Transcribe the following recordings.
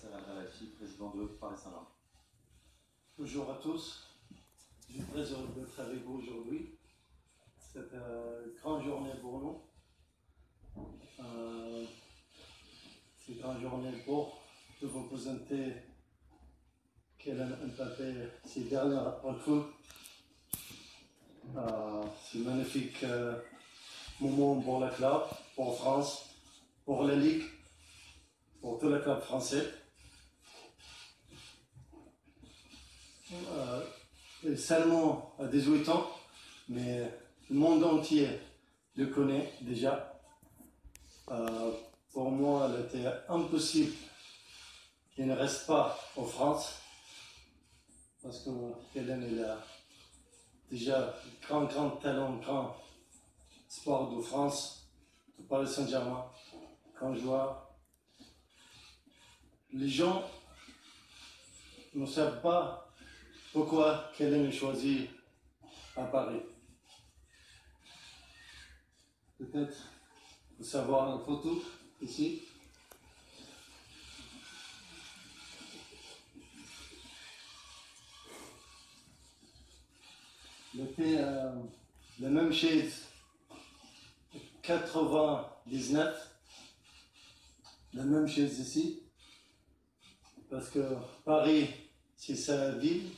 Nasser Al-Khelaifi, président de Paris Saint-Germain. Bonjour à tous, je suis très heureux d'être avec vous aujourd'hui. C'est une grande journée pour nous. C'est une grande journée pour de vous présenter Kylian Mbappé, ses dernières recrues. C'est un magnifique moment pour le club, pour France, pour la Ligue, pour tout le club français. Seulement à 18 ans, mais le monde entier le connaît déjà. Pour moi, il était impossible qu'il ne reste pas en France, parce que Kylian il a déjà grand talent, grand sport de France, de Paris Saint-Germain, grand joueur. Les gens ne savent pas pourquoi Kylian est choisi à Paris. Peut-être vous savoir une photo ici. Il était la même chaise 99, la même chaise ici, parce que Paris c'est sa ville,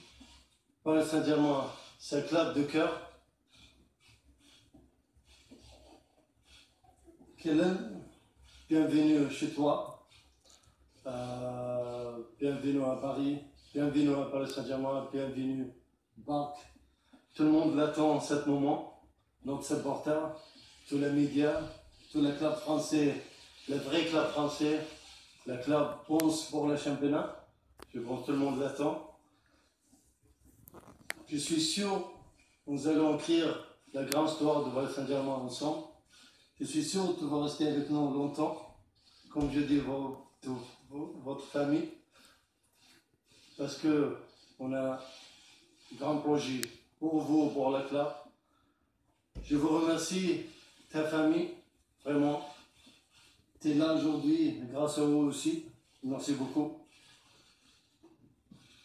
Paris Saint-Germain c'est un club de cœur. Kylian, bienvenue chez toi, bienvenue à Paris, bienvenue à Paris Saint-Germain, bienvenue Barc. Tout le monde l'attend ce moment, notre supporter, tous les médias, tous les clubs français, le vrai club français, le club pense pour le championnat. Je pense que tout le monde l'attend. Je suis sûr que nous allons écrire la grande histoire de Paris Saint-Germain ensemble. Je suis sûr que tu vas rester avec nous longtemps, comme je dis votre famille, parce que on a un grand projet pour vous, pour le club. Je vous remercie, ta famille, vraiment. Tu es là aujourd'hui, grâce à vous aussi. Merci beaucoup.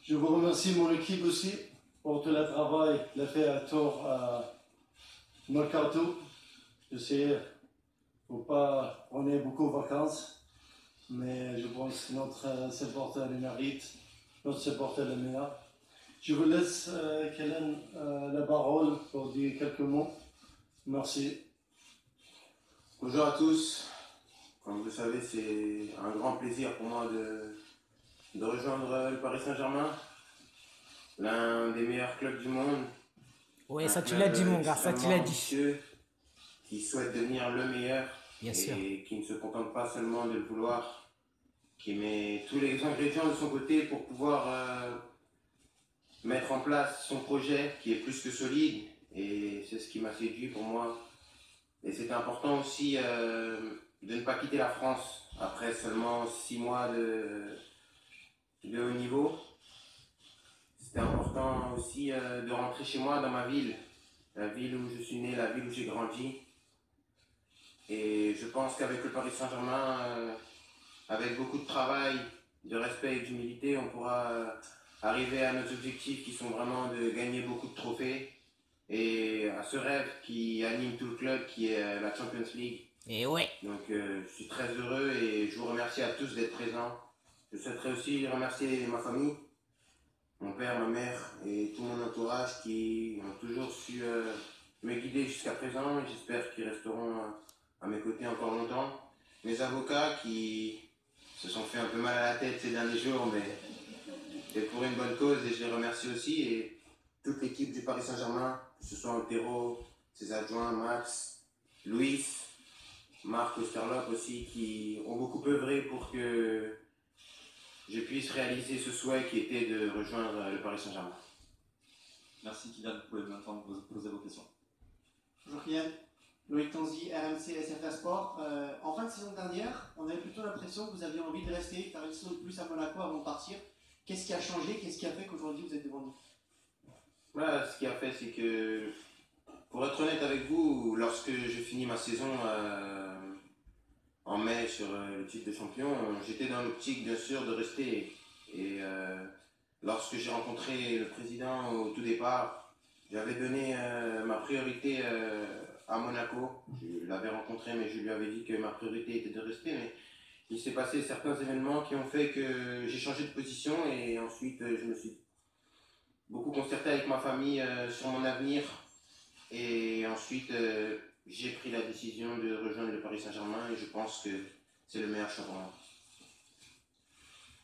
Je vous remercie mon équipe aussi pour tout le travail qu'il a fait à Tours, à Mercato. Je sais, faut pas prendre beaucoup de vacances, mais je pense que notre supporter le mérite, notre supporter le meilleur. Je vous laisse, Kylian, la parole pour dire quelques mots. Merci. Bonjour à tous. Comme vous le savez, c'est un grand plaisir pour moi de rejoindre le Paris Saint-Germain, l'un des meilleurs clubs du monde. Oui, ça tu l'as dit mon gars, ça tu l'as dit. Ambitieux, qui souhaite devenir le meilleur. Bien et sûr. Qui ne se contente pas seulement de le vouloir, qui met tous les ingrédients de son côté pour pouvoir mettre en place son projet qui est plus que solide, et c'est ce qui m'a séduit pour moi. Et c'est important aussi de ne pas quitter la France après seulement 6 mois de haut niveau. C'était important aussi de rentrer chez moi dans ma ville, la ville où je suis né, la ville où j'ai grandi. Et je pense qu'avec le Paris Saint-Germain, avec beaucoup de travail, de respect et d'humilité, on pourra arriver à nos objectifs qui sont vraiment de gagner beaucoup de trophées et à ce rêve qui anime tout le club, qui est la Champions League. Et ouais. Donc je suis très heureux et je vous remercie à tous d'être présents. Je souhaiterais aussi remercier ma famille, mon père, ma mère et tout mon entourage qui ont toujours su me guider jusqu'à présent, et j'espère qu'ils resteront à mes côtés encore longtemps. Mes avocats qui se sont fait un peu mal à la tête ces derniers jours, mais c'est pour une bonne cause, et je les remercie aussi, et toute l'équipe du Paris Saint-Germain, que ce soit Antero, ses adjoints, Max, Luis, Marc Osterlope aussi, qui ont beaucoup œuvré pour que je puisse réaliser ce souhait qui était de rejoindre le Paris Saint-Germain. Merci Kylian, vous pouvez maintenant poser vos questions. Bonjour Kylian, Loïc Tanzi, RMC SFA Sport. En fin de saison dernière, on avait plutôt l'impression que vous aviez envie de rester, faire une saison de plus à Monaco avant de partir. Qu'est-ce qui a changé? Qu'est-ce qui a fait qu'aujourd'hui vous êtes devant nous? Voilà, ce qui a fait, c'est que, pour être honnête avec vous, lorsque je finis ma saison en mai sur le titre de champion, j'étais dans l'optique bien sûr de rester. Et lorsque j'ai rencontré le président au tout départ, j'avais donné ma priorité à Monaco. Je l'avais rencontré, mais je lui avais dit que ma priorité était de rester. Mais il s'est passé certains événements qui ont fait que j'ai changé de position et ensuite je me suis beaucoup concerté avec ma famille sur mon avenir. Et ensuite, j'ai pris la décision de rejoindre le Paris Saint-Germain et je pense que c'est le meilleur choix pour moi.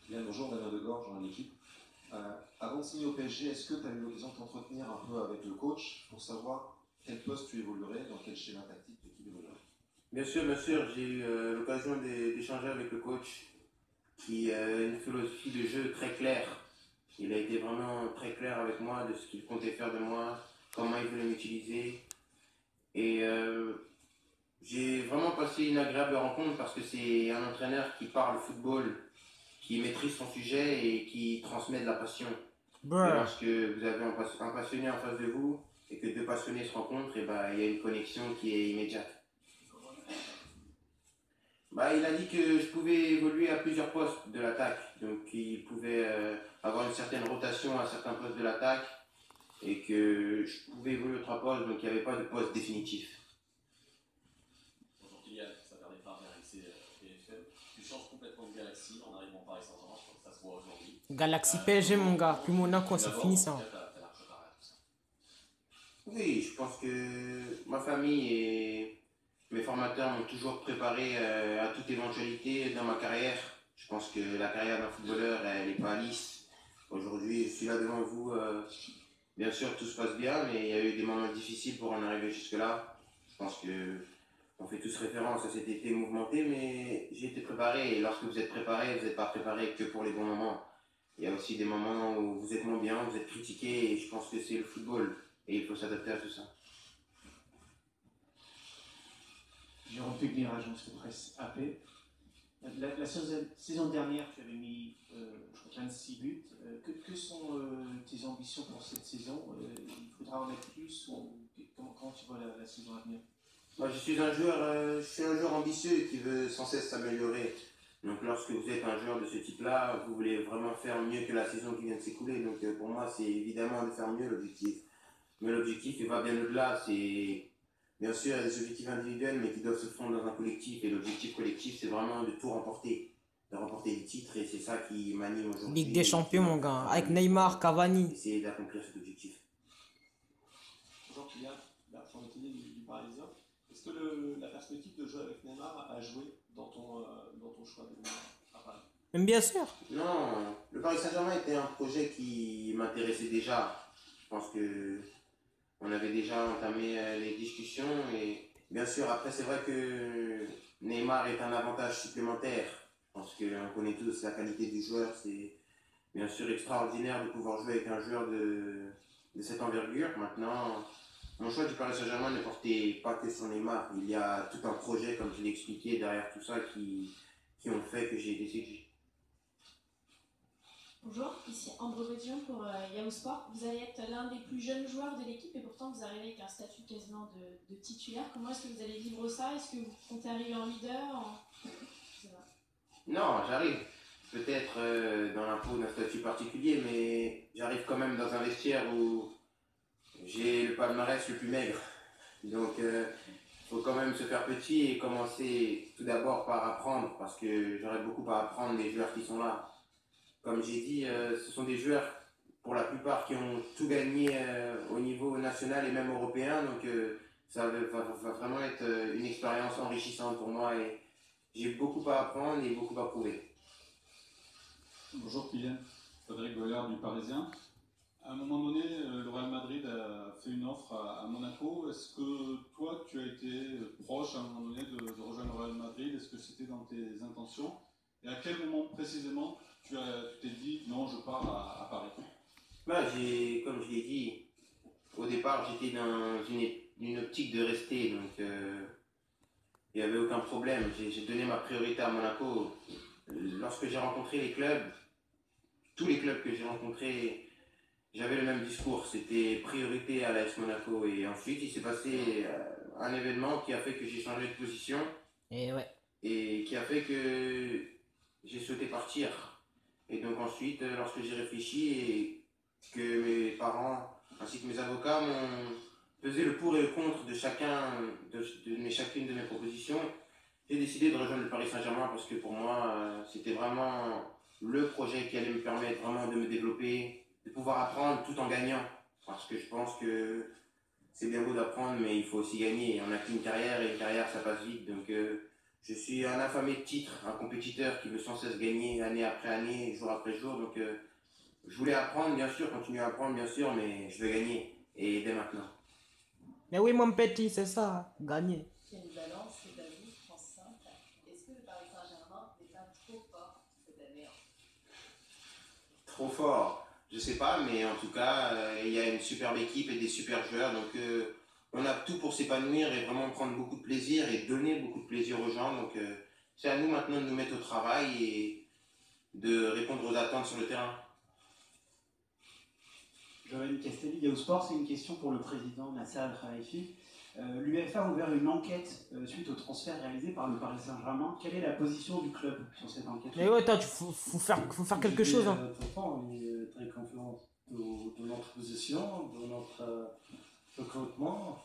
Bien, bonjour, Damien Degorge, dans l'équipe. Avant de signer au PSG, est-ce que tu as eu l'occasion de t'entretenir un peu avec le coach pour savoir quel poste tu évoluerais, dans quel schéma tactique tu évoluerais? Bien sûr, j'ai eu l'occasion d'échanger avec le coach qui a une philosophie de jeu très claire. Il a été vraiment très clair avec moi de ce qu'il comptait faire de moi, comment il voulait m'utiliser. Et j'ai vraiment passé une agréable rencontre parce que c'est un entraîneur qui parle football, qui maîtrise son sujet et qui transmet de la passion. Et Bruh. lorsque vous avez un passionné en face de vous et que deux passionnés se rencontrent, et ben, il y a une connexion qui est immédiate. Il a dit que je pouvais évoluer à plusieurs postes de l'attaque. Donc il pouvait avoir une certaine rotation à certains postes de l'attaque et que je pouvais évoluer aux trois postes, donc il n'y avait pas de poste définitif. Bonjour Kylian, ça permettra de réaliser BFM. Tu changes complètement de galaxie en arrivant au Paris Saint-Germain, je crois que ça se voit aujourd'hui. Galaxy PSG, mon gars. Puis Monaco, c'est D'abord, fini en ça. tout cas, t'as large part à tout ça. Oui, je pense que ma famille et mes formateurs m'ont toujours préparé à toute éventualité dans ma carrière. Je pense que la carrière d'un footballeur, elle n'est pas lisse. Aujourd'hui, je suis là devant vous. Bien sûr, tout se passe bien, mais il y a eu des moments difficiles pour en arriver jusque-là. Je pense que on fait tous référence à cet été mouvementé, mais j'ai été préparé. Et lorsque vous êtes préparé, vous n'êtes pas préparé que pour les bons moments. Il y a aussi des moments où vous êtes moins bien, vous êtes critiqué, et je pense que c'est le football. Et il faut s'adapter à tout ça. Jérôme Pugner, agence de presse AP. La saison dernière, tu avais mis, je crois, 26 buts. Que sont tes ambitions pour cette saison? Il faudra en mettre plus ou comment tu vois la saison à venir? Moi, je suis un joueur ambitieux qui veut sans cesse s'améliorer. Donc, lorsque vous êtes un joueur de ce type-là, vous voulez vraiment faire mieux que la saison qui vient de s'écouler. Donc, pour moi, c'est évidemment de faire mieux l'objectif. Mais l'objectif, il va bien au-delà. C'est bien sûr il y a des objectifs individuels, mais qui doivent se fondre dans un collectif. Et l'objectif collectif, c'est vraiment de tout remporter, de remporter des titres. Et c'est ça qui m'anime aujourd'hui. Ligue des Champions, mon gars. Avec Neymar, Cavani. Essayer d'accomplir cet objectif. Bonjour Kylian, Bertrand Mettinier du Parisien. Est-ce que la perspective de jouer avec Neymar a joué dans ton choix de Neymar à Paris? Mais bien sûr. Non, le Paris Saint-Germain était un projet qui m'intéressait déjà. Je pense que on avait déjà entamé les discussions et bien sûr après c'est vrai que Neymar est un avantage supplémentaire. Je pense qu'on connaît tous la qualité du joueur, c'est bien sûr extraordinaire de pouvoir jouer avec un joueur de cette envergure. Maintenant, mon choix du Paris Saint-Germain ne portait pas que sur Neymar. Il y a tout un projet, comme je l'ai expliqué, derrière tout ça qui ont fait que j'ai été séduit. Bonjour, ici Andrew Bédion pour Yahoo Sport. Vous allez être l'un des plus jeunes joueurs de l'équipe et pourtant vous arrivez avec un statut quasiment de titulaire. Comment est-ce que vous allez vivre ça? Est-ce que vous comptez arriver en leader? Je sais pas. Non, j'arrive. Peut-être dans la peau d'un statut particulier, mais j'arrive quand même dans un vestiaire où j'ai le palmarès le plus maigre. Donc, il faut quand même se faire petit et commencer tout d'abord par apprendre, parce que j'aurais beaucoup à apprendre des joueurs qui sont là. Comme j'ai dit, ce sont des joueurs, pour la plupart, qui ont tout gagné au niveau national et même européen. Donc, ça va vraiment être une expérience enrichissante pour moi et j'ai beaucoup à apprendre et beaucoup à prouver. Bonjour Kylian, Frédéric Goyard du Parisien. À un moment donné, le Real Madrid a fait une offre à Monaco. Est-ce que toi, tu as été proche à un moment donné de rejoindre le Real Madrid? Est-ce que c'était dans tes intentions? Et à quel moment précisément tu t'es dit non, je pars à Paris? Comme je l'ai dit, au départ, j'étais dans une optique de rester. Donc, il n'y avait aucun problème. J'ai donné ma priorité à Monaco. Lorsque j'ai rencontré les clubs, tous les clubs que j'ai rencontrés, j'avais le même discours. C'était priorité à l'AS Monaco. Et ensuite, il s'est passé un événement qui a fait que j'ai changé de position. Et ouais. et qui a fait que j'ai souhaité partir. Et donc ensuite, lorsque j'ai réfléchi et que mes parents ainsi que mes avocats m'ont pesé le pour et le contre de chacune de mes propositions, j'ai décidé de rejoindre le Paris Saint-Germain parce que pour moi, c'était vraiment le projet qui allait me permettre vraiment de me développer, de pouvoir apprendre tout en gagnant. Parce que je pense que c'est bien beau d'apprendre, mais il faut aussi gagner. On n'a qu'une carrière et une carrière, ça passe vite. Donc je suis un affamé de titres, un compétiteur qui veut sans cesse gagner année après année, jour après jour. Donc je voulais apprendre, bien sûr, continuer à apprendre, bien sûr, mais je veux gagner. Et dès maintenant. Mais oui, mon petit, c'est ça, gagner. Quelle balance c'est à vous, France 5. Est-ce que le Paris Saint-Germain n'est pas trop fort cette année? Trop fort, je sais pas, mais en tout cas, il y a une superbe équipe et des super joueurs. Donc on a tout pour s'épanouir et vraiment prendre beaucoup de plaisir et donner beaucoup de plaisir aux gens. Donc c'est à nous maintenant de nous mettre au travail et de répondre aux attentes sur le terrain. Joël Castelli, Yahoo Sport, c'est une question pour le président Nasser Al-Khelaifi. L'UEFA a ouvert une enquête suite au transfert réalisé par le Paris Saint-Germain. Quelle est la position du club sur cette enquête? Mais ouais, toi, faut faire quelque chose. Hein. On est très confiant de notre position, de notre recrutement.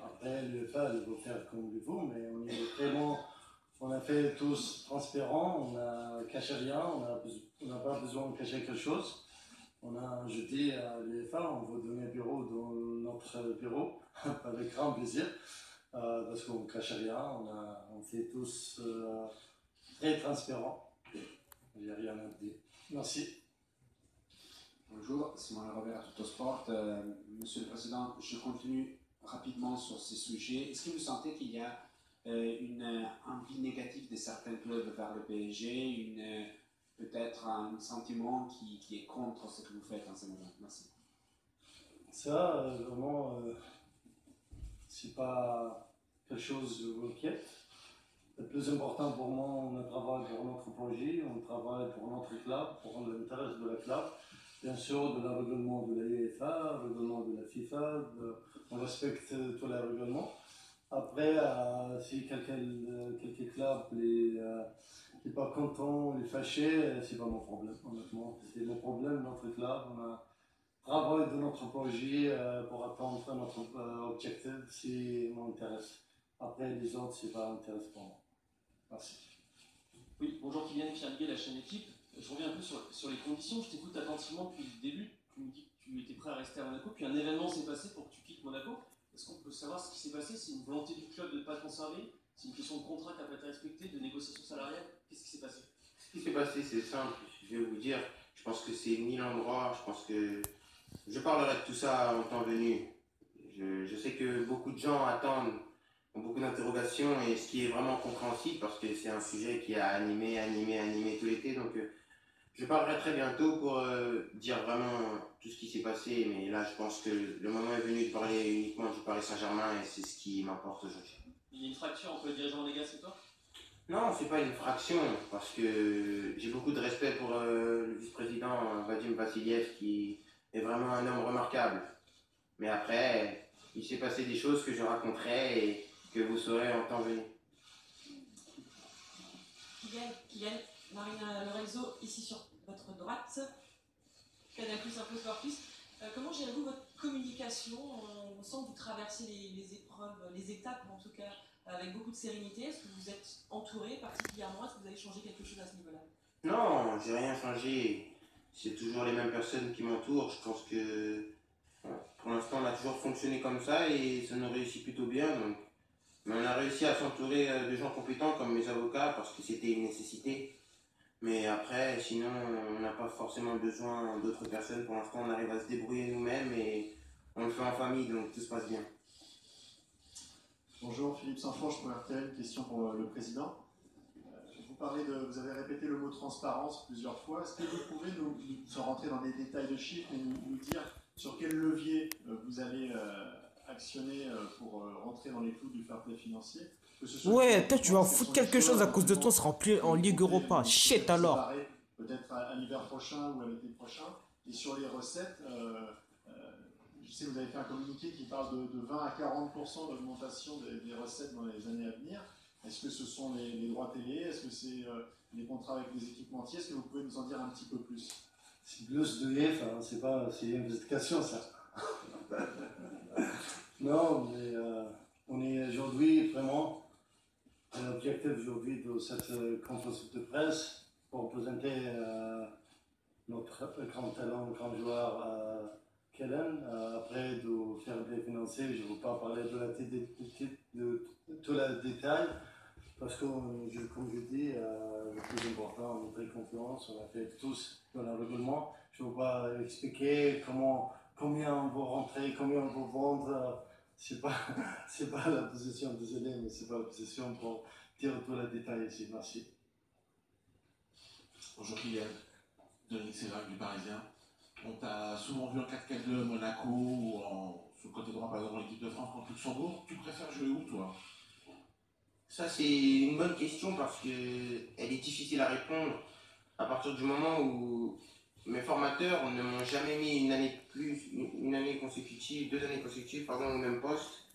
Après, l'UEFA, il va faire comme il veut, mais on est vraiment. On a fait tous transparent, on n'a caché rien, on n'a pas besoin de cacher quelque chose. On a jeté à l'UEFA, on veut donner un bureau dans notre bureau, avec grand plaisir, parce qu'on ne cache rien, on fait tous très transparent. Il n'y a rien à dire. Merci. Bonjour, Simon Robert, Tuttosport. Monsieur le Président, je continue rapidement sur ces sujets. Est-ce que vous sentez qu'il y a une envie négative de certains clubs vers le PSG, peut-être un sentiment qui est contre ce que vous faites en ce moment? Merci. Ça, vraiment, c'est pas quelque chose qui m'inquiète. Le plus important pour moi, on travaille pour notre projet, on travaille pour notre club, pour l'intérêt de la club. Bien sûr, de la règlement de la UEFA, règlement de la FIFA, on respecte tous les règlements. Après, si quelques clubs n'est pas content, les fâché, c'est pas mon problème, honnêtement. C'est mon problème, notre club. On a travaillé de notre projet pour atteindre notre objectif, si m'intéresse. Après, les autres, c'est pas intéressant pour moi. Merci. Oui, bonjour Kylian, Pierre Liguet, la chaîne Équipe. Je reviens un peu sur les conditions. Je t'écoute attentivement depuis le début. Tu me dis que tu étais prêt à rester à Monaco, puis un événement s'est passé pour que tu quittes Monaco. Est-ce qu'on peut savoir ce qui s'est passé? C'est une volonté du club de ne pas te conserver? C'est une question de contrat qui n'a pas été respectée, de négociation salariale? Qu'est-ce qui s'est passé? Ce qui s'est passé, c'est simple. Je vais vous dire, je pense que c'est ni l'endroit, je pense que je parlerai de tout ça en temps venu. Je sais que beaucoup de gens attendent, ont beaucoup d'interrogations, et ce qui est vraiment compréhensible parce que c'est un sujet qui a animé tout l'été. Donc je parlerai très bientôt pour dire vraiment tout ce qui s'est passé, mais là je pense que le moment est venu de parler uniquement du Paris Saint-Germain et c'est ce qui m'importe aujourd'hui. Il y a une fracture entre le dirigeant Légas et toi? Non, c'est pas une fraction, parce que j'ai beaucoup de respect pour le vice-président Vadim Vassiliev qui est vraiment un homme remarquable. Mais après, il s'est passé des choses que je raconterai et que vous saurez en temps venu. Kylian, Marina Lorenzo, ici sur votre droite, Canal+, un peu Sport Plus. Comment gérez-vous votre communication? On sent que vous traversez les épreuves, les étapes en tout cas, avec beaucoup de sérénité. Est-ce que vous êtes entouré particulièrement? Est-ce que vous avez changé quelque chose à ce niveau-là? Non, j'ai rien changé. C'est toujours les mêmes personnes qui m'entourent. Je pense que pour l'instant, on a toujours fonctionné comme ça et ça nous réussit plutôt bien. Donc. Mais on a réussi à s'entourer de gens compétents comme mes avocats parce que c'était une nécessité. Mais après, sinon, on n'a pas forcément besoin d'autres personnes. Pour l'instant, on arrive à se débrouiller nous-mêmes et on le fait en famille, donc tout se passe bien. Bonjour, Philippe Saint-Forge pour RTL, question pour le président. Vous avez répété le mot transparence plusieurs fois. Est-ce que vous pouvez sans rentrer dans des détails de chiffres, mais nous dire sur quel levier vous allez actionner pour rentrer dans les clous du fair play financier? Ouais, toi tu vas foutre quelque chose à cause de toi, sera plus en Ligue Europa. Shit alors. Peut-être à l'hiver prochain ou à l'été prochain. Et sur les recettes, je sais que vous avez fait un communiqué qui parle de 20 à 40% d'augmentation des recettes dans les années à venir. Est-ce que ce sont les droits télé? Est-ce que c'est les contrats avec les équipementiers? Est-ce que vous pouvez nous en dire un petit peu plus? C'est plus de l'UEFA, hein, c'est une investigation ça. Non, mais on est aujourd'hui vraiment, l'objectif aujourd'hui de cette conférence de presse pour présenter notre grand talent, grand joueur Kellen. Après de faire des financiers, je ne veux pas parler de tous les détails parce que, comme je dis, le plus important, on est très confiance, on a fait tous dans le règlement. Je ne veux pas expliquer combien on va rentrer, combien on va vendre. C'est pas la position, désolé, mais c'est pas la position pour dire tous les détails ici. Merci. Bonjour Kylian, Dominique Sévrac du Parisien. On t'a souvent vu en 4-4-2 à Monaco ou sur le côté droit par exemple en équipe de France contre Luxembourg. Tu préfères jouer où toi? Ça, c'est une bonne question parce qu'elle est difficile à répondre à partir du moment où mes formateurs ne m'ont jamais mis une année consécutive, 2 années consécutives, pardon, au même poste.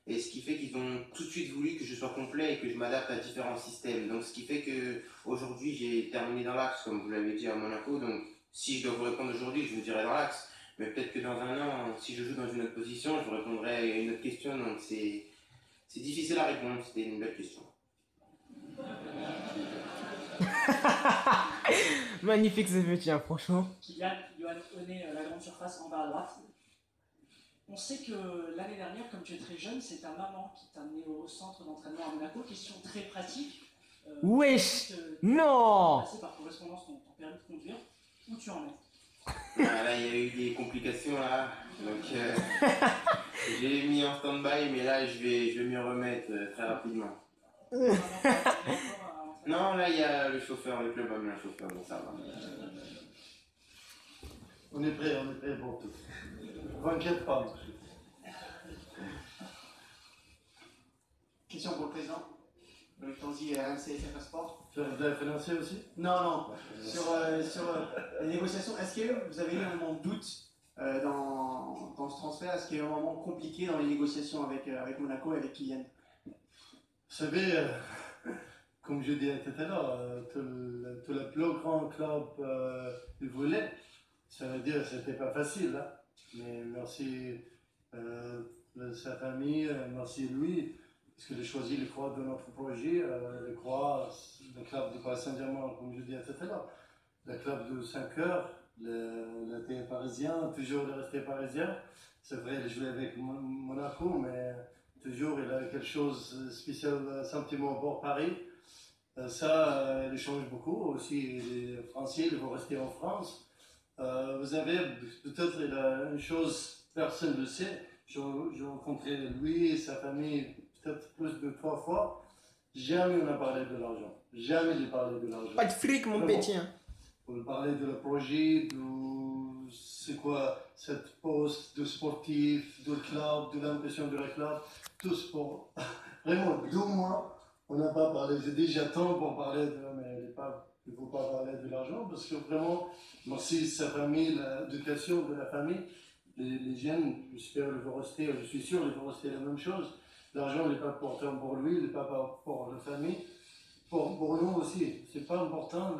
Et ce qui fait qu'ils ont tout de suite voulu que je sois complet et que je m'adapte à différents systèmes. Donc ce qui fait qu'aujourd'hui j'ai terminé dans l'axe, comme vous l'avez dit à Monaco. Donc si je dois vous répondre aujourd'hui, je vous dirai dans l'axe. Mais peut-être que dans un an, si je joue dans une autre position, je vous répondrai à une autre question. Donc c'est difficile à répondre, c'était une belle question. Magnifique ce petit, hein, franchement. Kylian, Johan Honnet, la grande surface en bas à droite. On sait que l'année dernière, comme tu es très jeune, c'est ta maman qui t'a amené au centre d'entraînement à Monaco. Question très pratique. Wesh, non. Passé par correspondance ton permis de conduire. Où tu en es? Ah, là, il y a eu des complications là. Donc j'ai mis en stand-by, mais là, je vais m'y remettre très rapidement. Non, là, il y a le chauffeur, le club a mis un chauffeur, donc ça va. On est prêt pour tout. Ne vous inquiétez pas. Question pour le président. Loïc Tanzi, RMC SFR Sport. Tu as financé aussi? Non. Sur les négociations, est-ce que vous avez eu un moment de doute dans ce transfert? Est-ce qu'il y a eu un moment compliqué dans les négociations avec Monaco et avec Kylian? Vous savez, comme je disais tout à l'heure, tout le plus grand club il voulait. Ça veut dire que ce n'était pas facile. Hein? Mais merci sa famille, merci lui, parce qu'il a choisi le croix de notre projet, le croix, le club de Paris Saint-Germain, comme je disais tout à l'heure, le club de 5 heures, le thé parisien, toujours le rester parisien. C'est vrai, il jouait avec Monaco, mais toujours il a quelque chose de spécial, sentiment pour Paris. Ça, il change beaucoup. Aussi, les Français, ils vont rester en France. Vous avez peut-être une chose, personne ne le sait. J'ai rencontré lui et sa famille peut-être plus de 3 fois. Jamais on a parlé de l'argent. Jamais il a parlé de l'argent. Pas de fric, mon petit. Hein. On parlait de le projet, de c'est quoi cette poste de sportif, de club, de l'impression de la club, tout sport. Vraiment, 2 mois, on n'a pas parlé. J'ai déjà temps pour parler de, mais il ne faut pas parler de l'argent parce que vraiment, merci sa famille, l'éducation de la famille, les jeunes, j'espère qu'ils vont rester, je suis sûr qu'ils vont rester la même chose. L'argent n'est pas important pour lui, il n'est pas pour la famille. Pour nous aussi, c'est pas important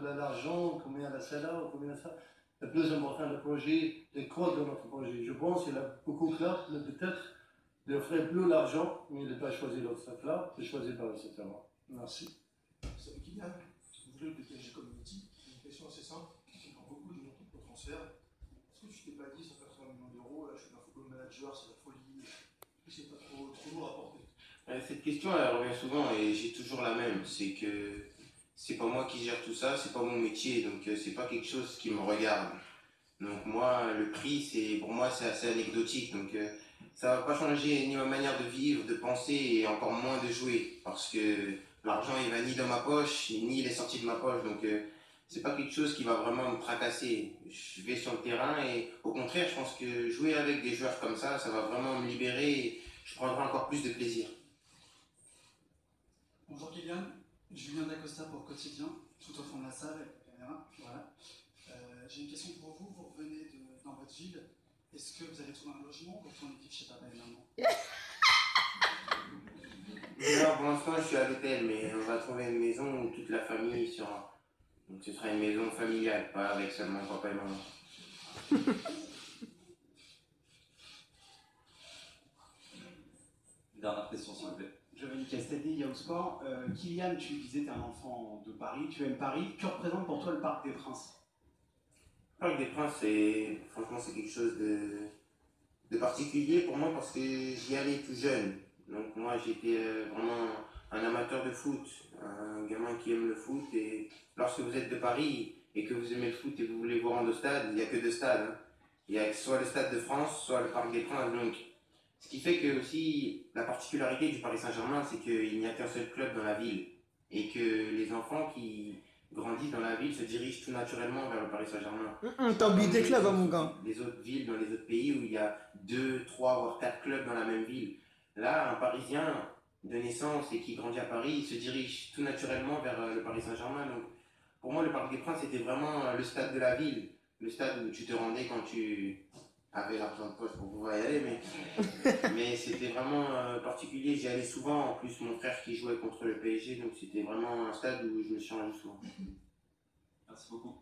l'argent, combien la salaire, combien ça. Le plus important, le projet, les croix de notre projet. Je pense qu'il a beaucoup de clubs, peut-être, il offrait plus l'argent, mais il n'a pas choisi l'autre club, il a choisi Paris Saint-Germain. Merci. Salut Kylian, vous voulez le PSG Community? C'est une question assez simple, qui prend beaucoup de montant pour transfert. Est-ce que tu t'es pas dit, 180 millions d'euros, là je suis un football manager, c'est la folie, est-ce que c'est pas trop lourd à porter? Cette question elle revient souvent et j'ai toujours la même, c'est que c'est pas moi qui gère tout ça, c'est pas mon métier, donc c'est pas quelque chose qui me regarde. Donc moi, le prix, pour moi c'est assez anecdotique, donc ça va pas changer ni ma manière de vivre, de penser et encore moins de jouer, parce que l'argent il va ni dans ma poche, ni il est sorti de ma poche, donc c'est pas quelque chose qui va vraiment me tracasser. Je vais sur le terrain et au contraire, je pense que jouer avec des joueurs comme ça va vraiment me libérer et je prendrai encore plus de plaisir. Bonjour Kylian, Julien Dacosta pour Quotidien, tout au fond de la salle, avec la caméra. Voilà. J'ai une question pour vous, vous revenez dans votre ville, est-ce que vous allez trouver un logement ou retourner vivre chez papa et maman? Non, pour l'instant, je suis à l'hôtel, mais on va trouver une maison où toute la famille sera. Donc ce sera une maison familiale, pas avec seulement papa et maman. Dernière question, s'il vous plaît. Giovanni Castelli, Yahoo Sport. Kylian, tu disais que tu es un enfant de Paris, tu aimes Paris. Que représente pour toi le Parc des Princes? Le Parc des Princes, franchement, c'est quelque chose de particulier pour moi parce que j'y allais tout jeune. Donc moi, j'étais vraiment un amateur de foot, un gamin qui aime le foot. Et lorsque vous êtes de Paris et que vous aimez le foot et que vous voulez vous rendre au stade, il n'y a que deux stades. Hein. Il y a soit le Stade de France, soit le Parc des Princes. Donc, ce qui fait que aussi, la particularité du Paris Saint-Germain, c'est qu'il n'y a qu'un seul club dans la ville. Et que les enfants qui grandissent dans la ville se dirigent tout naturellement vers le Paris Saint-Germain. T'as oublié des clubs, hein, mon gars. Les autres villes, dans les autres pays où il y a 2, 3, voire 4 clubs dans la même ville. Là, un Parisien de naissance et qui grandit à Paris, il se dirige tout naturellement vers le Paris Saint-Germain. Donc, pour moi, le Parc des Princes, c'était vraiment le stade de la ville. Le stade où tu te rendais quand tu avais l'argent de poche pour pouvoir y aller. Mais c'était vraiment particulier. J'y allais souvent. En plus, mon frère qui jouait contre le PSG. Donc, c'était vraiment un stade où je me suis rendu souvent. Merci beaucoup.